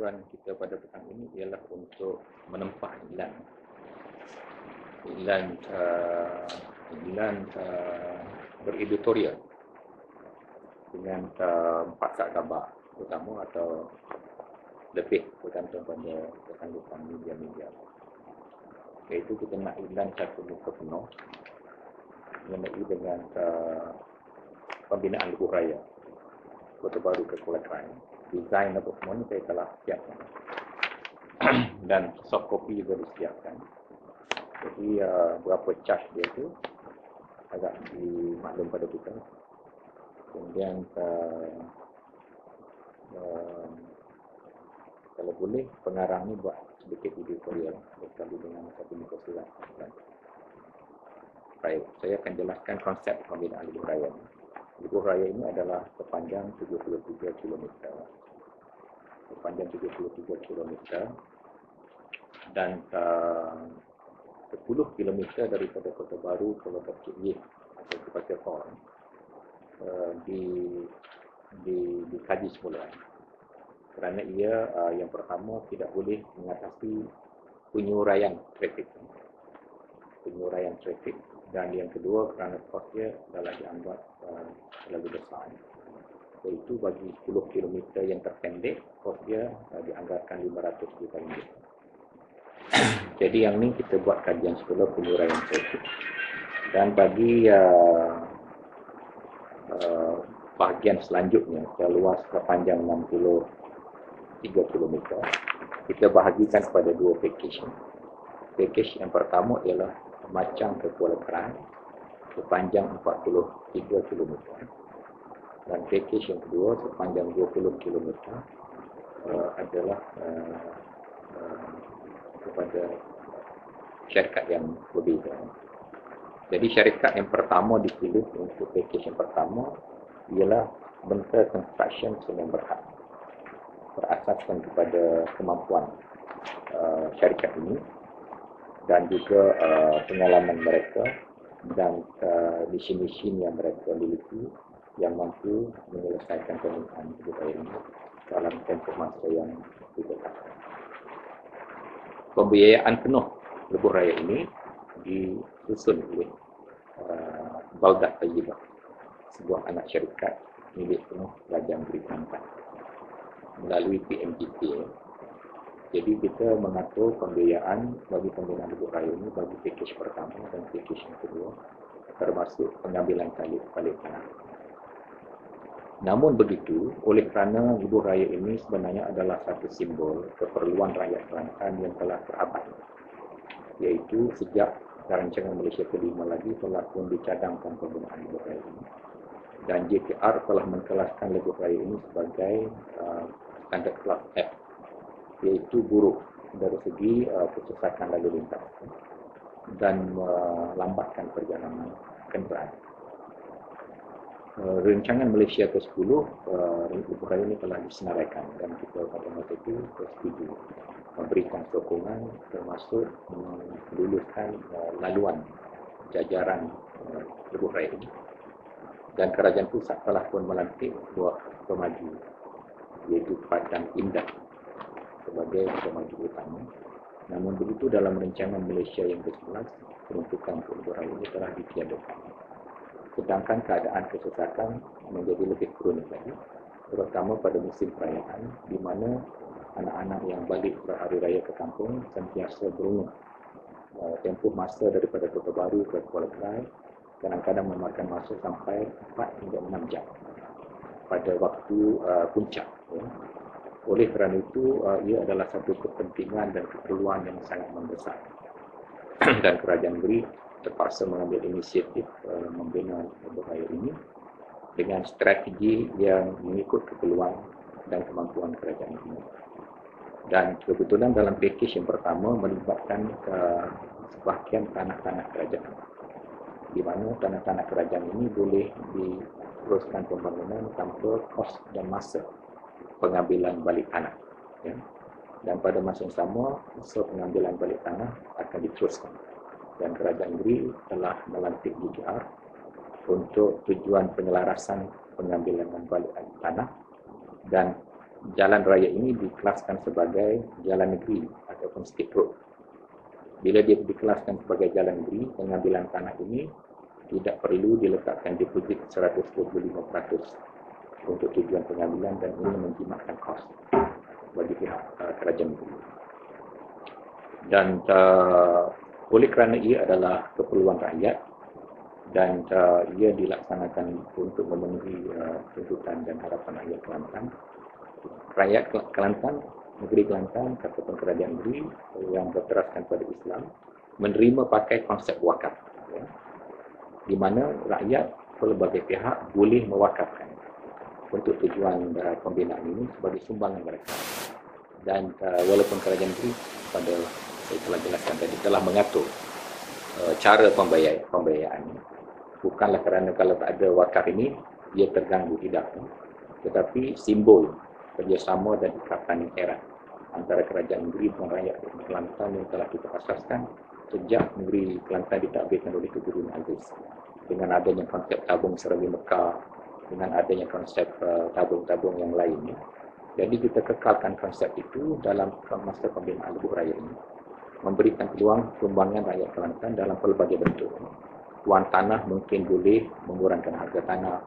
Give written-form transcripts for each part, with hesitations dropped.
tujuan kita pada petang ini ialah untuk menempah iklan bereditorial dengan 4 sak khabar utama atau lebih bergantung pada kesanggupan media-media. Iaitu kita nak iklan satu muka penuh mengenai dengan pembinaan lebuh raya Kota Baru ke Kuala Krai. Desain apa semua ni saya telah siapkan dan soft copy juga disiapkan. Jadi berapa charge dia tu agak dimaklum pada kita. Kemudian kalau boleh pengarang ni buat sedikit editorial berkali dengan satu muka surat. Baik, saya akan jelaskan konsep pembinaan lebuh raya ni. Lebuh raya ini adalah sepanjang 73 km. Sepanjang 73 km dan 10 km daripada Kota Baru ke Lokap Cik Yih atau ke Pasir Horn dikaji semula. Kerana ia yang pertama tidak boleh mengatasi penyuraian trafik. Dan yang kedua kerana kos dia adalah dianggap terlalu besar. Iaitu bagi 10 km yang terpendek, kos dia dianggarkan 500 juta ringgit. Jadi yang ni kita buat kajian semula penyuraian trafik. Dan bagi bahagian selanjutnya, seluas sepanjang 63 km, kita bahagikan kepada dua package. Package yang pertama ialah Macang ke Kuala Krai sepanjang 43 km. Dan package yang kedua sepanjang 20 km adalah kepada syarikat yang berbeza. Jadi syarikat yang pertama dipilih untuk package yang pertama ialah Benta Construction Sdn Bhd, berasaskan kepada kemampuan syarikat ini dan juga pengalaman mereka dan mesin-mesin yang mereka miliki yang mampu menyelesaikan permintaan budaya ini dalam tempoh masa yang ditetapkan. Pembiayaan penuh lebuh raya ini disusun oleh Baldah Tayyibah, sebuah anak syarikat milik penuh Kerajaan Negeri Kelantan melalui PMGP. Jadi kita mengatur pembiayaan bagi pembinaan lebuh raya ini bagi package pertama dan package yang kedua, termasuk pengambilan balik tanah. Namun begitu, oleh kerana lebuh raya ini sebenarnya adalah satu simbol keperluan rakyat Kelantan yang telah terabad, iaitu sejak Rancangan Malaysia ke-5 lagi telah pun dicadangkan pembinaan lebuh raya ini. Dan JKR telah mengkelaskan lebuh raya ini sebagai standard class F, iaitu buruk dari segi kesesakan lalu lintas dan melambatkan perjalanan kenderaan. Rancangan Malaysia ke-10 lebuh raya ini telah disenaraikan dan kita pada masa itu setuju memberikan sokongan termasuk meluluskan laluan jajaran lebuh raya ini. Dan kerajaan pusat telah pun melantik sebuah pemaju, iaitu Padang Indah sebagai pemaju utama. Namun begitu dalam rancangan Malaysia yang ke-11, peruntukan untuk lebuh raya ini telah ditiadakan. Sedangkan keadaan kesesakan menjadi lebih kronik lagi, terutama pada musim perayaan, di mana anak-anak yang balik berhari raya ke kampung sentiasa berungut. Tempoh masa daripada Kota Baru ke Kuala Krai kadang-kadang memakan masa sampai 4 hingga 6 jam pada waktu puncak. Oleh kerana itu, ia adalah satu kepentingan dan keperluan yang sangat mendesak. Dan kerajaan negeri terpaksa mengambil inisiatif membina lebuh raya ini dengan strategi yang mengikut keperluan dan kemampuan kerajaan ini. Dan kebetulan dalam package yang pertama melibatkan sebahagian tanah-tanah kerajaan, di mana tanah-tanah kerajaan ini boleh diteruskan pembangunan tanpa kos dan masa pengambilan balik tanah. Dan pada masa yang sama, usaha pengambilan balik tanah akan diteruskan. Dan kerajaan negeri telah melantik JKR untuk tujuan penyelarasan pengambilan balik tanah dan jalan raya ini dikelaskan sebagai jalan negeri ataupun state road. Bila dia dikelaskan sebagai jalan negeri, pengambilan tanah ini tidak perlu diletakkan deposit 125% untuk tujuan pengambilan, dan ini menjimatkan kos bagi pihak kerajaan negeri. Dan oleh kerana ia adalah keperluan rakyat dan ia dilaksanakan untuk memenuhi tuntutan dan harapan rakyat Kelantan, rakyat Kelantan, negeri Kelantan ataupun kerajaan negeri yang berteraskan pada Islam menerima pakai konsep wakaf, ya, di mana rakyat pelbagai pihak boleh mewakafkan untuk tujuan pembinaan ini sebagai sumbangan mereka. Dan walaupun kerajaan negeri pada saya telah jelaskan tadi telah mengatur cara pembiayaan, bukanlah kerana kalau tak ada wakaf ini ia terganggu, tidak, tetapi simbol kerjasama dan ikatan yang erat antara kerajaan negeri dan rakyat Kelantan yang telah kita asaskan sejak negeri Kelantan ditadbirkan oleh Tuan Aziz, dengan adanya konsep tabung Serabi Mekah, dengan adanya konsep tabung-tabung yang lainnya. Jadi kita kekalkan konsep itu dalam masa pembinaan lebuh raya ini, memberikan peluang sumbangan rakyat Kelantan dalam pelbagai bentuk. Tuan tanah mungkin boleh mengurangkan harga tanah,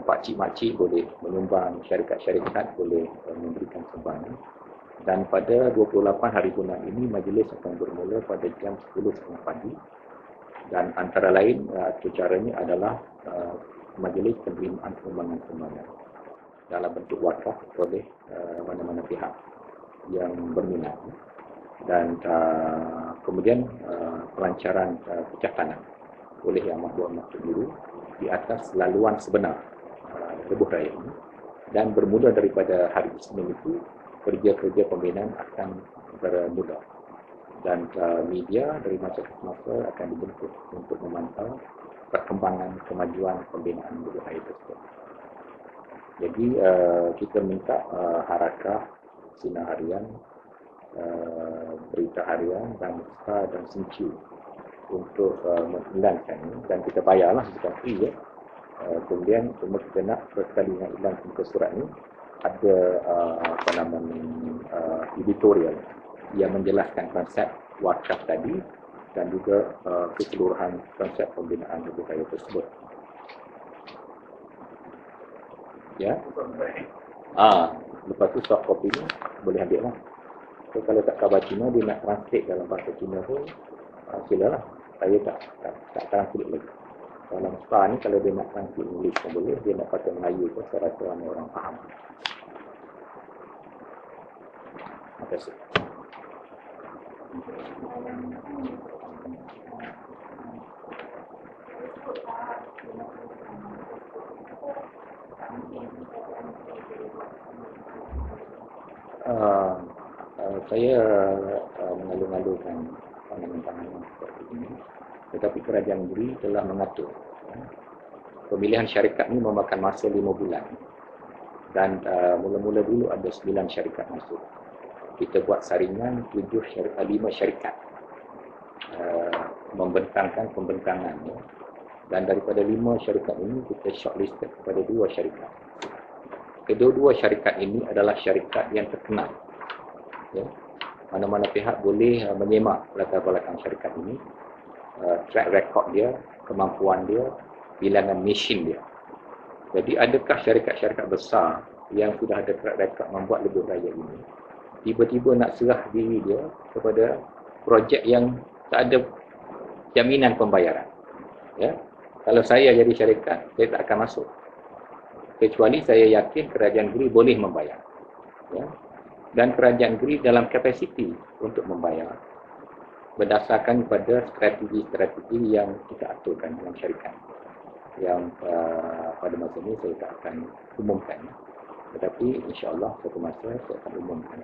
pakcik-makcik boleh menyumbang, syarikat-syarikat boleh memberikan sumbangan. Dan pada 28 hari bulan ini, majlis akan bermula pada jam 10.30 pagi. Dan antara lain, caranya adalah majlis penerimaan sumbangan-sumbangan dalam bentuk wakaf oleh mana-mana pihak yang berminat. Dan kemudian pelancaran pecah tanah oleh Yang Maha Guru di atas laluan sebenar lebuh raya ini. Dan bermula daripada hari Isnin itu, kerja-kerja pembinaan akan bermula. Dan media dari masa ke masa akan dibentuk untuk memantau perkembangan kemajuan pembinaan lebuh raya tersebut. Jadi kita minta Harakah, Sinar Harian, Berita Harian, Bangsa dan Sencu untuk mengiklankan, dan kita bayarlah, bukan free, ya. Kemudian cuma kita nak sekali dengan iklan muka surat ni ada editorial yang menjelaskan konsep wakaf tadi dan juga keseluruhan konsep pembinaan lebuh raya tersebut. Ya. Lepas tu soft copy ni boleh ambil lah. So, kalau tak khabar Cina, dia nak translate dalam bahasa Cina pun, silalah. Saya tak translate lagi. Dalam SPA ni, kalau dia nak translate English pun boleh, dia nak pakai Melayu pun, saya rasa ramai orang faham. Terima kasih. Saya mengalu-alukan pandangan-pandangan seperti ini, tetapi kerajaan negeri telah mengatur. Pemilihan syarikat ini memakan masa 5 bulan, dan mula-mula dulu ada 9 syarikat masuk. Kita buat saringan 5 syarikat, membentangkan pembentangan, ya. Dan daripada 5 syarikat ini kita shortlisted kepada 2 syarikat. Kedua-dua syarikat ini adalah syarikat yang terkenal, ya. Mana-mana pihak boleh menyemak latar belakang syarikat ini, track record dia, kemampuan dia, bilangan mesin dia. Jadi adakah syarikat-syarikat besar yang sudah ada track record membuat lebuh raya ini tiba-tiba nak serah diri dia kepada projek yang tak ada jaminan pembayaran, ya? Kalau saya jadi syarikat, saya tak akan masuk, kecuali saya yakin kerajaan negeri boleh membayar, ya? Dan kerajaan negeri dalam kapasiti untuk membayar berdasarkan pada strategi-strategi yang kita aturkan dalam syarikat, yang pada masa ini saya tak akan umumkan, tetapi insya-Allah suatu masa saya akan umumkan,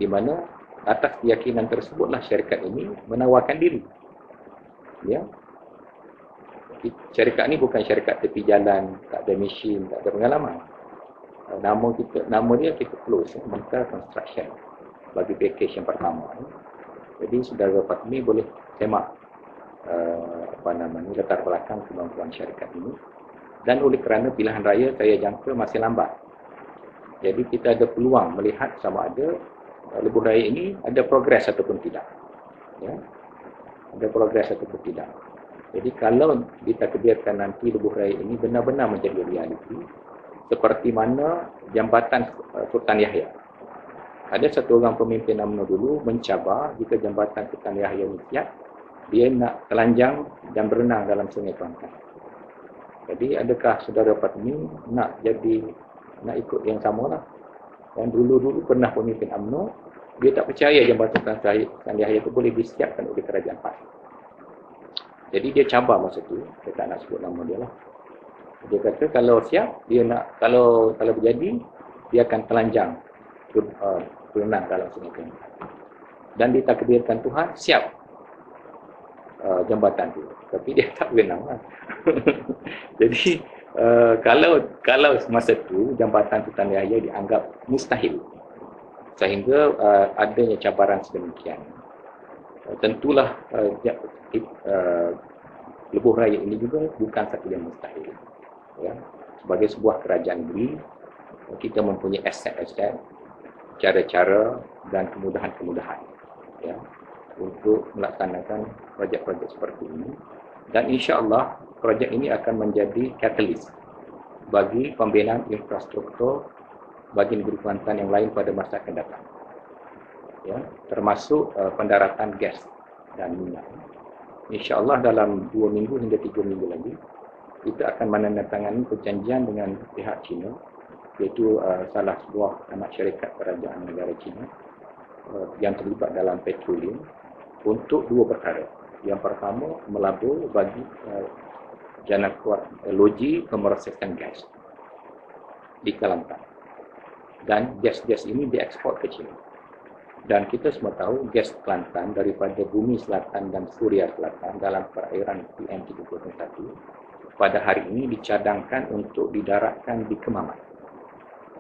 di mana atas keyakinan tersebutlah syarikat ini menawarkan diri, ya. Syarikat ini bukan syarikat tepi jalan, tak ada mesin, tak ada pengalaman. Nama dia kita close, Mental Construction, bagi package yang pertama. Jadi saudara Fatmi boleh semak latar belakang kemampuan syarikat ini. Dan oleh kerana pilihan raya saya jangka masih lambat, Jadi kita ada peluang melihat sama ada lebuh raya ini ada progres ataupun tidak. Ya, ada progres ataupun tidak. Jadi kalau ditakdirkan nanti lebuh raya ini benar-benar menjadi realiti, seperti mana jambatan Sultan Yahya. Ada satu orang pemimpin UMNO dulu mencabar jika jambatan Sultan Yahya ini siap, dia nak telanjang dan berenang dalam Sungai Kelantan. Jadi adakah saudara Fatmi nak ikut yang sama lah. Yang dulu-dulu pernah pemimpin UMNO, dia tak percaya jambatan Sultan Yahya itu boleh disiapkan oleh kerajaan PAS. Jadi dia cabar masa tu, saya tak nak sebut nama dia lah. Dia kata kalau siap, dia nak, kalau berjadi, dia akan telanjang berenang dalam Sungai Kelantan. Dan ditakdirkan Tuhan, siap jambatan tu. Tapi dia tak berenang lah. Jadi, kalau semasa tu, jambatan Sultan Yahya dianggap mustahil. Sehingga adanya cabaran sedemikian. Tentulah lebuh raya ini juga bukan satu yang mustahil. Ya. Sebagai sebuah kerajaan negeri, kita mempunyai aset-aset, cara-cara dan kemudahan-kemudahan, ya, untuk melaksanakan projek-projek seperti ini. Dan insya-Allah projek ini akan menjadi catalyst bagi pembinaan infrastruktur bagi negeri Kelantan yang lain pada masa akan datang. Ya, termasuk pendaratan gas dan minyak. Insya-Allah dalam 2 minggu hingga 3 minggu lagi kita akan menandatangani perjanjian dengan pihak China, iaitu salah sebuah anak syarikat kerajaan negara China yang terlibat dalam petroleum untuk 2 perkara. Yang pertama, melabur bagi jana kuat loji pemrosesan gas di Kelantan. Dan gas-gas ini diekspor ke China. Dan kita semua tahu gas Kelantan daripada bumi selatan dan Suria Selatan dalam perairan PM3.1 pada hari ini dicadangkan untuk didaratkan di Kemaman.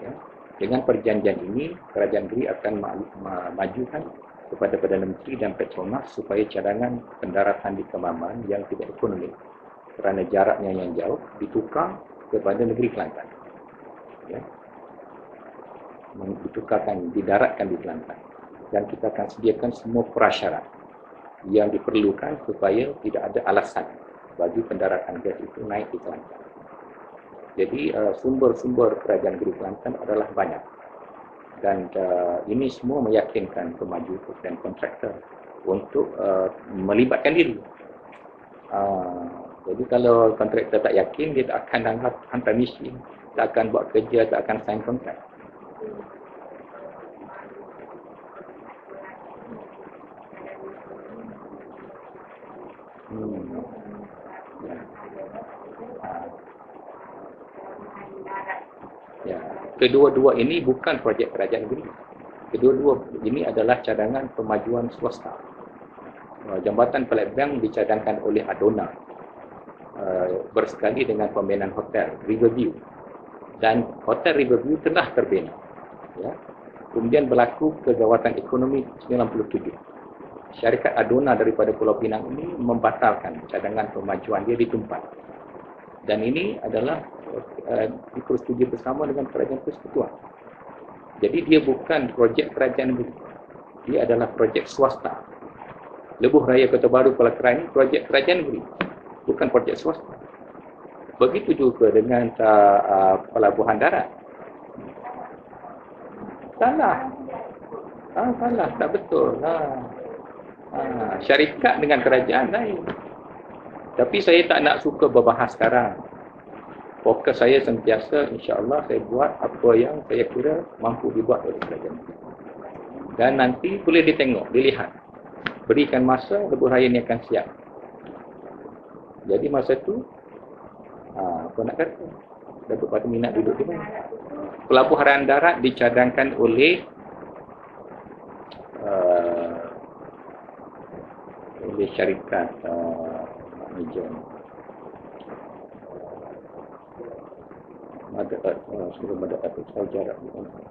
Ya. Dengan perjanjian ini, kerajaan negeri akan majukan kepada Perdana Menteri dan Petronas supaya cadangan pendaratan di Kemaman yang tidak ekonomik kerana jaraknya yang jauh ditukar kepada negeri Kelantan. Ya. Didaratkan di Kelantan. Dan kita akan sediakan semua prasyarat yang diperlukan supaya tidak ada alasan bagi pendaratan gas itu naik di Kelantan. Jadi sumber-sumber kerajaan negeri Kelantan adalah banyak. Dan ini semua meyakinkan pemaju dan kontraktor untuk melibatkan diri. Jadi kalau kontraktor tak yakin, dia tak akan hantar mesin, tak akan buat kerja, tak akan sign kontrak. Ya. Kedua-dua ini bukan projek kerajaan negeri. Kedua-dua ini adalah cadangan pemajuan swasta. Jambatan Palembang dicadangkan oleh Adona bersekali dengan pembinaan hotel Riverview. Dan hotel Riverview telah terbina. Ya. Kemudian berlaku kegawatan ekonomi 97. Syarikat Adona daripada Pulau Pinang ini membatalkan cadangan pemajuan dia di tempat. Dan ini adalah dipersetujui bersama dengan Kerajaan Persekutuan. Jadi dia bukan projek kerajaan negeri. Dia adalah projek swasta. Lebuh Raya Kota Baru Kuala Kerai ini projek kerajaan negeri, bukan projek swasta. Begitu juga dengan pelabuhan darat. Salah. Salah, tak betul. Syarikat dengan kerajaan lain. Tapi saya tak nak suka berbahas sekarang. Fokus saya sentiasa, insya-Allah saya buat apa yang saya kira mampu dibuat oleh kerajaan. Dan nanti boleh ditengok, dilihat. Berikan masa, lebuh raya ini akan siap. Jadi masa tu, apa nak kata? Dapat pada minat duduk di mana? Pelabuhan darat dicadangkan oleh syarikat sebelum ada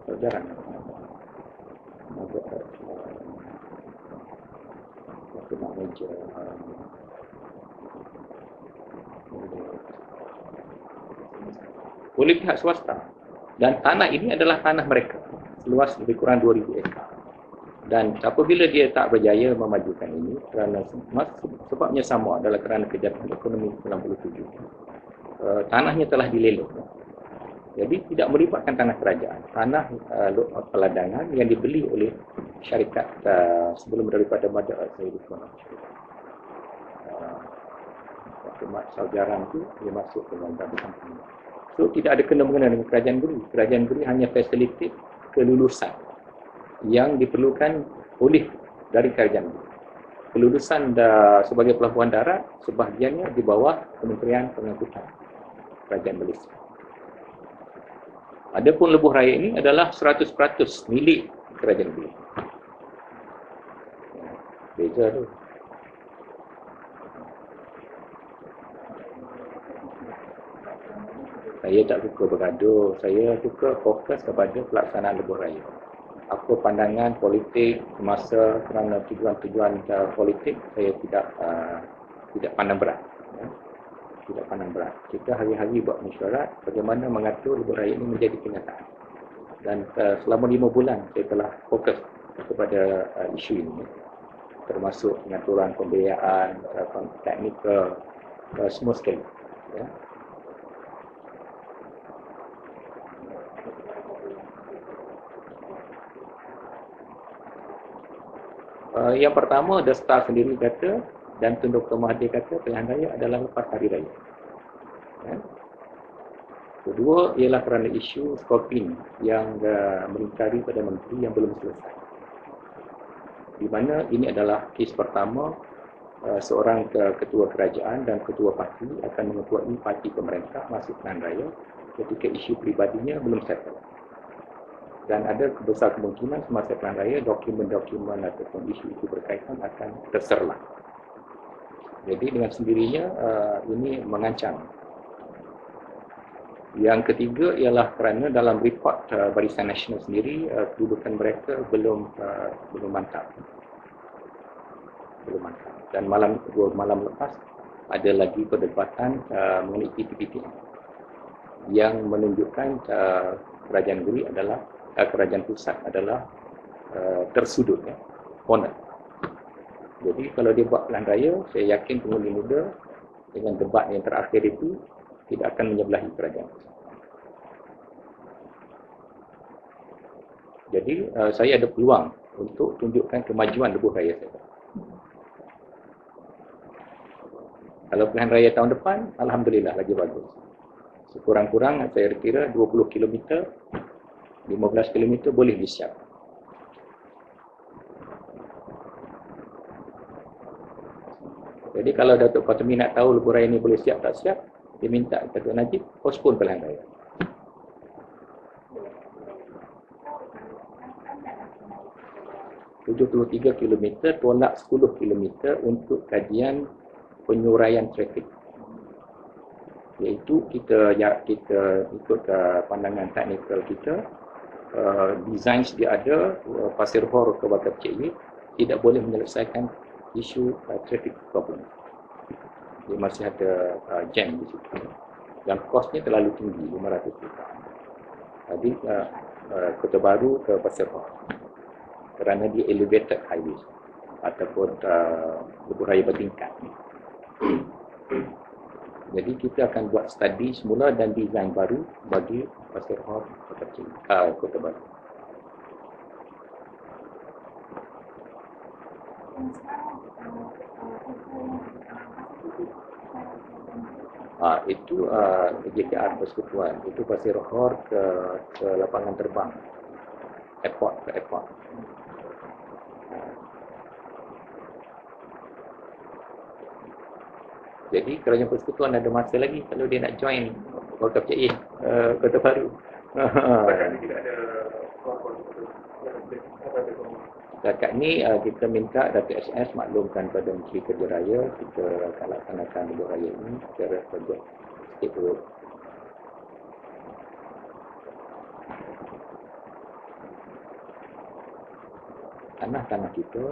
saudara kena meja oleh pihak swasta. Dan tanah ini adalah tanah mereka, seluas lebih kurang 2,000 ekar. Dan apabila dia tak berjaya memajukan ini, kerana sebabnya sama adalah kerana kejatuhan ekonomi 97, tanahnya telah dilelong. Jadi tidak melibatkan tanah kerajaan, tanah peladangan yang dibeli oleh syarikat sebelum daripada Mada Al-Sayyidul Mat Saujaran itu dia masuk ke dalam kampung. So tidak ada kena-mengena dengan kerajaan Geri. Kerajaan Geri hanya facilitate kelulusan yang diperlukan oleh dari kerajaan Geri. Kelulusan sebagai pelabuhan darat sebahagiannya di bawah Kementerian Pengangkutan Kerajaan Malaysia. Adapun lebuh raya ini adalah 100% milik kerajaan Geri. Beza tu. Saya tak suka bergaduh, saya suka fokus kepada pelaksanaan lebuh raya. Apa pandangan politik semasa kerana tujuan-tujuan politik, saya tidak pandang berat. Ya. Tidak pandang berat. Kita hari-hari buat mesyuarat bagaimana mengatur lebuh raya ini menjadi kenyataan. Dan selama 5 bulan saya telah fokus kepada isu ini. Termasuk pengaturan pembiayaan, teknikal, semua sekali. Ya. Yang pertama, The Star sendiri kata dan Tun Dr. Mahathir kata pilihan raya adalah lepas hari raya. Ya. Kedua ialah kerana isu skopin yang melingkari pada menteri yang belum selesai. Di mana ini adalah kes pertama seorang ketua kerajaan dan ketua parti akan mengetuai parti pemerintah masuk pilihan raya ketika isu peribadinya belum settle. Dan ada besar kemungkinan semasa pilihan raya dokumen-dokumen ataupun isu-isu berkaitan akan terserlah. Jadi dengan sendirinya ini mengancam. Yang ketiga ialah kerana dalam report Barisan Nasional sendiri kedudukan mereka belum mantap. Belum mantap. Dan malam lepas ada lagi perdebatan mengenai PTPT yang menunjukkan kerajaan Geri adalah kerajaan pusat adalah tersudut, ya, corner. Jadi kalau dia buat pilihan raya, saya yakin pengundi muda dengan debat yang terakhir itu tidak akan menyebelahi kerajaan pusat. Jadi saya ada peluang untuk tunjukkan kemajuan lebuh raya saya. Kalau pilihan raya tahun depan, alhamdulillah lagi bagus. Sekurang-kurang saya kira 20 km 15 km boleh disiap. Jadi kalau Datuk Fatumi nak tahu lebuh raya ini boleh siap tak siap, dia minta Datuk Najib postpone pilihan raya. ...73 km tolak 10 km untuk kajian penyuraian trafik. Iaitu kita ikut pandangan teknikal kita, design dia ada, Pasir Hor ke Bakar Cik tidak boleh menyelesaikan isu traffic problem. Dia masih ada jam di situ. Dan kosnya terlalu tinggi, 500 juta. Jadi Kota Baru ke Pasir Hor. Kerana dia elevated highway ataupun lebuh raya bertingkat. Jadi kita akan buat study semula dan design baru bagi Pasir Hor Kota Baru. Itu JKR Persekutuan. Itu Pasir Hor ke lapangan terbang, airport ke airport. Jadi Kerajaan Persekutuan ada masa lagi kalau dia nak join Wakaf Cik Kota Baru. Setakat ni kita minta Datuk SS maklumkan pada Menteri Kerja Raya, kita akan laksanakan lebuh raya ini secara projek state road. Tanah-tanah kita,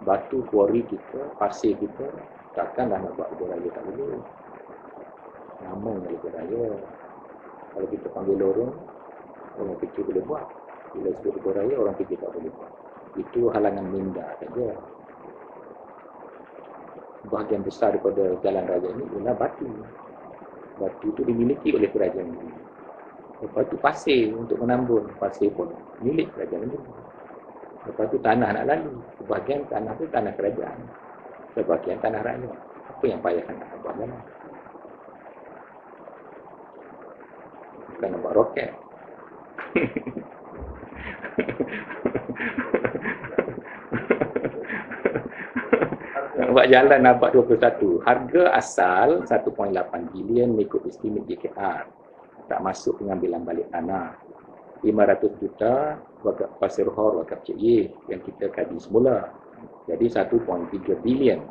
batu kuari kita, pasir kita, takkanlah nak buat lebuh raya tak boleh. Nama lebuh raya. Kalau kita panggil lorong, orang kecil boleh buat. Bila sebut lebuh raya, orang kecil tak boleh buat. Itu halangan minda saja. Bahagian besar daripada jalan raya ini ialah batu. Batu itu dimiliki oleh kerajaan negeri. Lepas itu pasir untuk menambun. Pasir pun milik kerajaan negeri. Lepas itu tanah nak lalu. Sebahagian tanah itu tanah kerajaan. Sebahagian tanah rakyat. Apa yang payah nak buat jalan? Bukan nak buat roket. Buat jalan nampak 21. Harga asal 1.8 bilion mengikut estimate JKR. Tak masuk pengambilan balik tanah. 500 juta wakaf Pasir Hor, wakaf Cik Ye yang kita kaji semula. Jadi 1.3 bilion.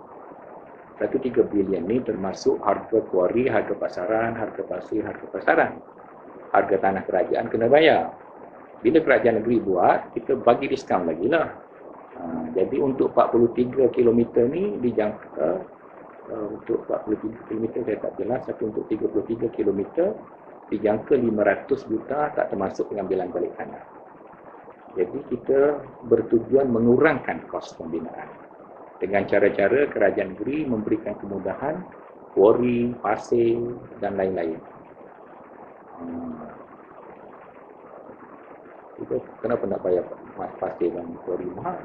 1.3 bilion ni termasuk harga kuari, harga pasaran, harga pasir, harga pasaran. Harga tanah kerajaan kena bayar. Bila kerajaan negeri buat, kita bagi diskaun lagi lah. Jadi untuk 43 km ni dijangka, untuk 43 km saya tak jelas, satu untuk 33 km dijangka 500 juta tak termasuk pengambilan balik tanah. Jadi kita bertujuan mengurangkan kos pembinaan. Dengan cara-cara kerajaan negeri memberikan kemudahan, kuari, pasir dan lain-lain. Kita kenapa nak bayar pasir dan kuari mahal?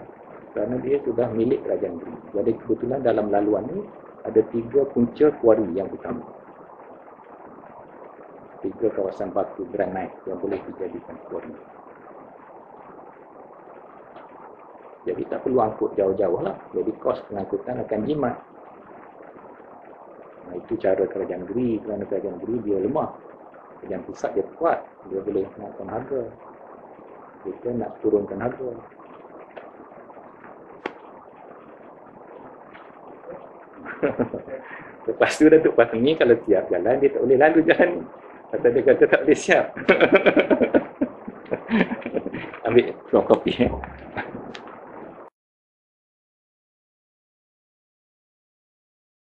Kerana dia sudah milik kerajaan negeri. Jadi kebetulan dalam laluan ni ada 3 punca kuari yang utama. 3 kawasan batu granit yang boleh dijadikan kuari. Jadi tak perlu angkut jauh-jauh lah. Jadi kos pengangkutan akan jimat. Itu cara kerajaan negeri. Kerana kerajaan negeri dia lemah. Kerajaan pusat dia kuat. Dia boleh naikkan harga. Kita nak turunkan harga. Lepas tu Datuk Fatmi kalau siap jalan, dia tak boleh lalu jalan ni. Atau dia kata tak boleh siap. Ambil kopi.